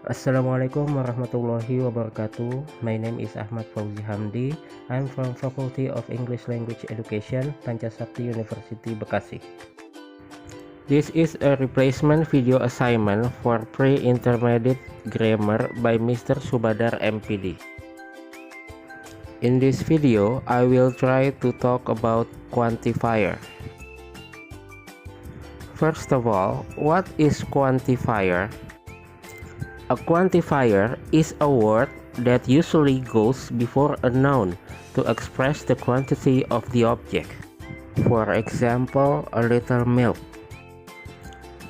Assalamualaikum warahmatullahi wabarakatuh. My name is Ahmad Fauzi Hamdi. I'm from Faculty of English Language Education, Panca Sakti University, Bekasi. This is a replacement video assignment for pre-intermediate grammar by Mr. Subadar M.Pd. In this video, I will try to talk about quantifier. First of all, what is quantifier? A quantifier is a word that usually goes before a noun to express the quantity of the object. For example, a little milk.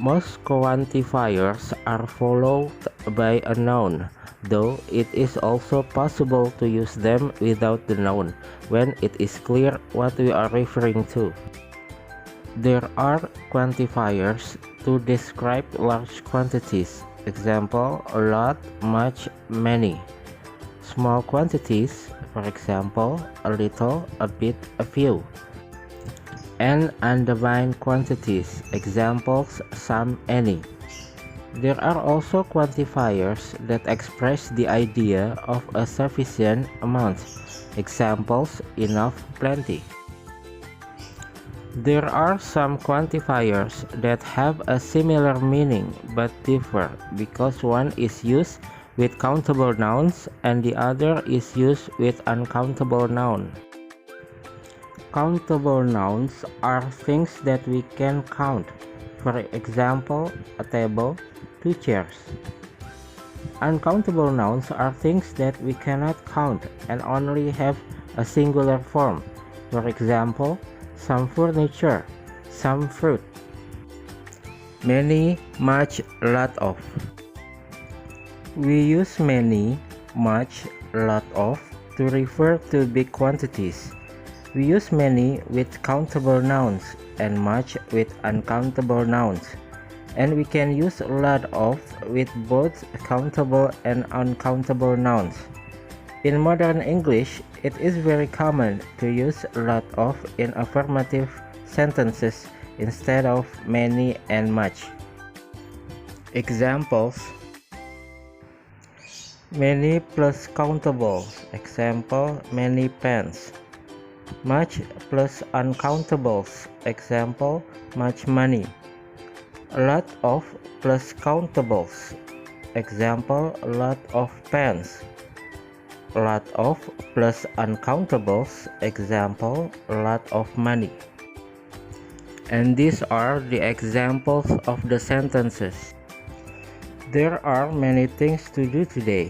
Most quantifiers are followed by a noun, though it is also possible to use them without the noun when it is clear what we are referring to. There are quantifiers to describe large quantities. Example, a lot, much, many. Small quantities, for example, a little, a bit, a few. And undefined quantities, examples, some, any. There are also quantifiers that express the idea of a sufficient amount, examples, enough, plenty. There are some quantifiers that have a similar meaning but differ because one is used with countable nouns and the other is used with uncountable nouns. Countable nouns are things that we can count, for example, a table, 2 chairs. Uncountable nouns are things that we cannot count and only have a singular form, for example, some furniture, some fruit. Many, much, lot of. We use many, much, lot of to refer to big quantities. We use many with countable nouns and much with uncountable nouns. And we can use lot of with both countable and uncountable nouns. In modern English, it is very common to use a lot of in affirmative sentences instead of many and much. Examples: many plus countable, example, many pens. Much plus uncountables, example, much money. A lot of plus countables, example, a lot of pens. A lot of plus uncountables, example, a lot of money. And these are the examples of the sentences. There are many things to do today.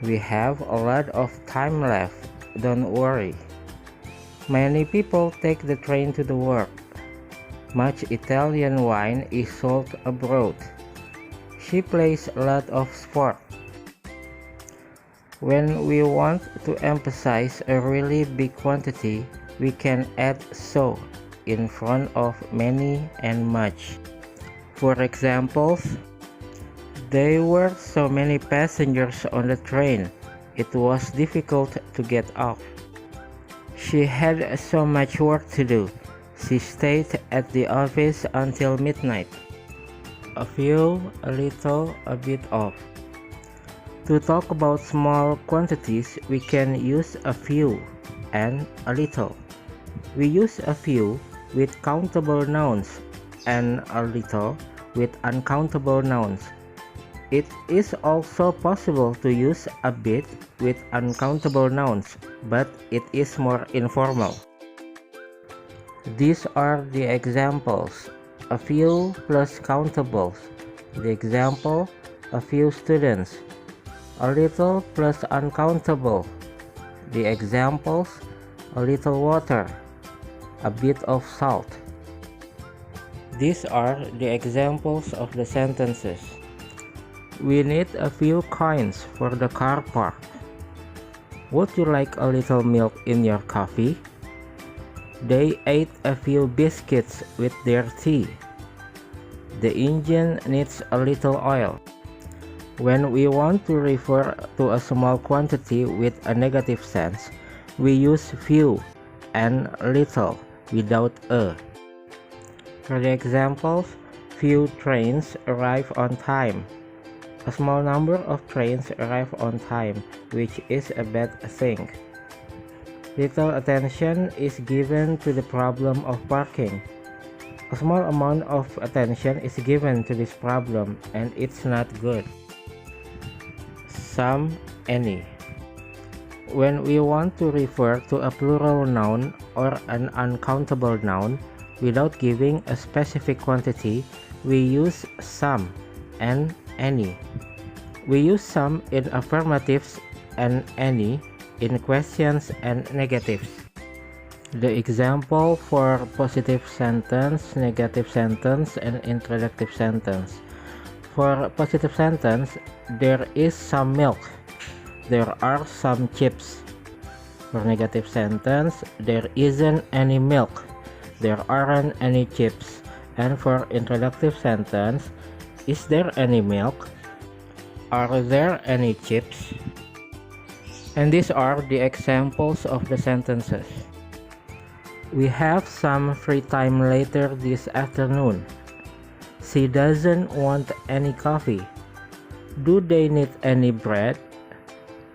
We have a lot of time left, don't worry. Many people take the train to the work. Much Italian wine is sold abroad. She plays a lot of sport. When we want to emphasize a really big quantity, we can add so in front of many and much. For examples, there were so many passengers on the train, it was difficult to get off. She had so much work to do, she stayed at the office until midnight. A few, a little, a bit of. To talk about small quantities, we can use a few and a little. We use a few with countable nouns and a little with uncountable nouns. It is also possible to use a bit with uncountable nouns, but it is more informal. These are the examples. A few plus countables. The example, a few students. A little plus uncountable. The examples, a little water, a bit of salt. These are the examples of the sentences. We need a few coins for the car park. Would you like a little milk in your coffee? They ate a few biscuits with their tea. The engine needs a little oil. When we want to refer to a small quantity with a negative sense, we use few and little without a. For the examples, few trains arrive on time. A small number of trains arrive on time, which is a bad thing. Little attention is given to the problem of parking. A small amount of attention is given to this problem, and it's not good. Some, any. When we want to refer to a plural noun or an uncountable noun without giving a specific quantity, we use some and any. We use some in affirmatives and any in questions and negatives. The example for positive sentence, negative sentence, and interrogative sentence. For positive sentence, there is some milk. There are some chips. For negative sentence, there isn't any milk. There aren't any chips. And for interrogative sentence, is there any milk? Are there any chips? And these are the examples of the sentences. We have some free time later this afternoon. She doesn't want any coffee. Do they need any bread?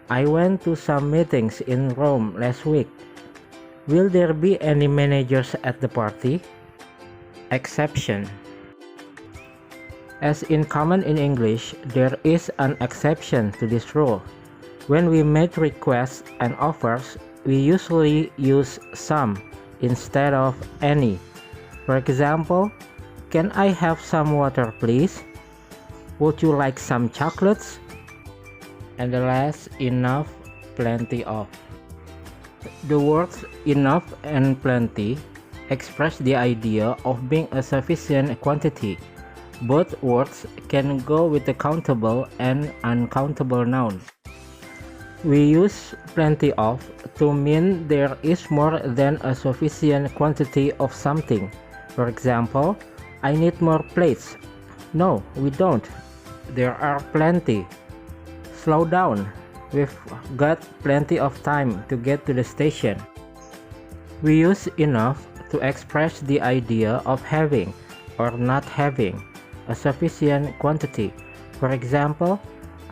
I went to some meetings in Rome last week. Will there be any managers at the party? Exception. As in common in English, there is an exception to this rule. When we make requests and offers, we usually use some instead of any. For example, can I have some water, please? Would you like some chocolates? And the last, enough, plenty of. The words enough and plenty express the idea of being a sufficient quantity. Both words can go with the countable and uncountable nouns. We use plenty of to mean there is more than a sufficient quantity of something. For example, I need more plates. No, we don't. There are plenty. Slow down. We've got plenty of time to get to the station. We use enough to express the idea of having or not having a sufficient quantity. For example,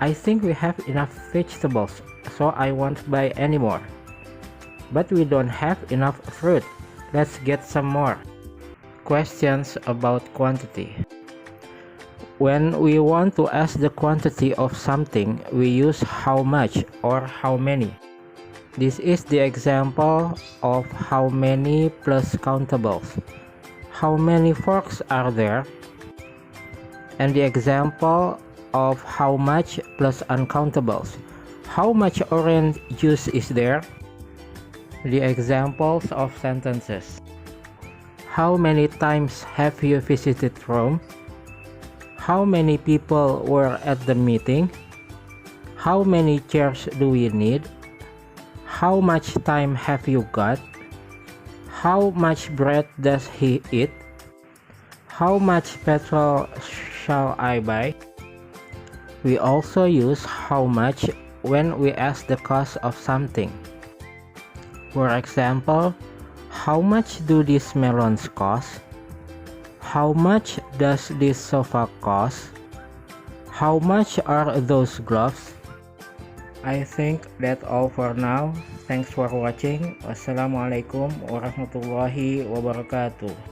I think we have enough vegetables, so I won't buy any more. But we don't have enough fruit. Let's get some more. Questions about quantity. When we want to ask the quantity of something, we use how much or how many. This is the example of how many plus countables. How many forks are there? And the example of how much plus uncountables. How much orange juice is there? The examples of sentences. How many times have you visited Rome? How many people were at the meeting? How many chairs do we need? How much time have you got? How much bread does he eat? How much petrol shall I buy? We also use how much when we ask the cost of something. For example, how much do these melons cost? How much does this sofa cost? How much are those gloves? I think that's all for now. Thanks for watching. Wassalamualaikum warahmatullahi wabarakatuh.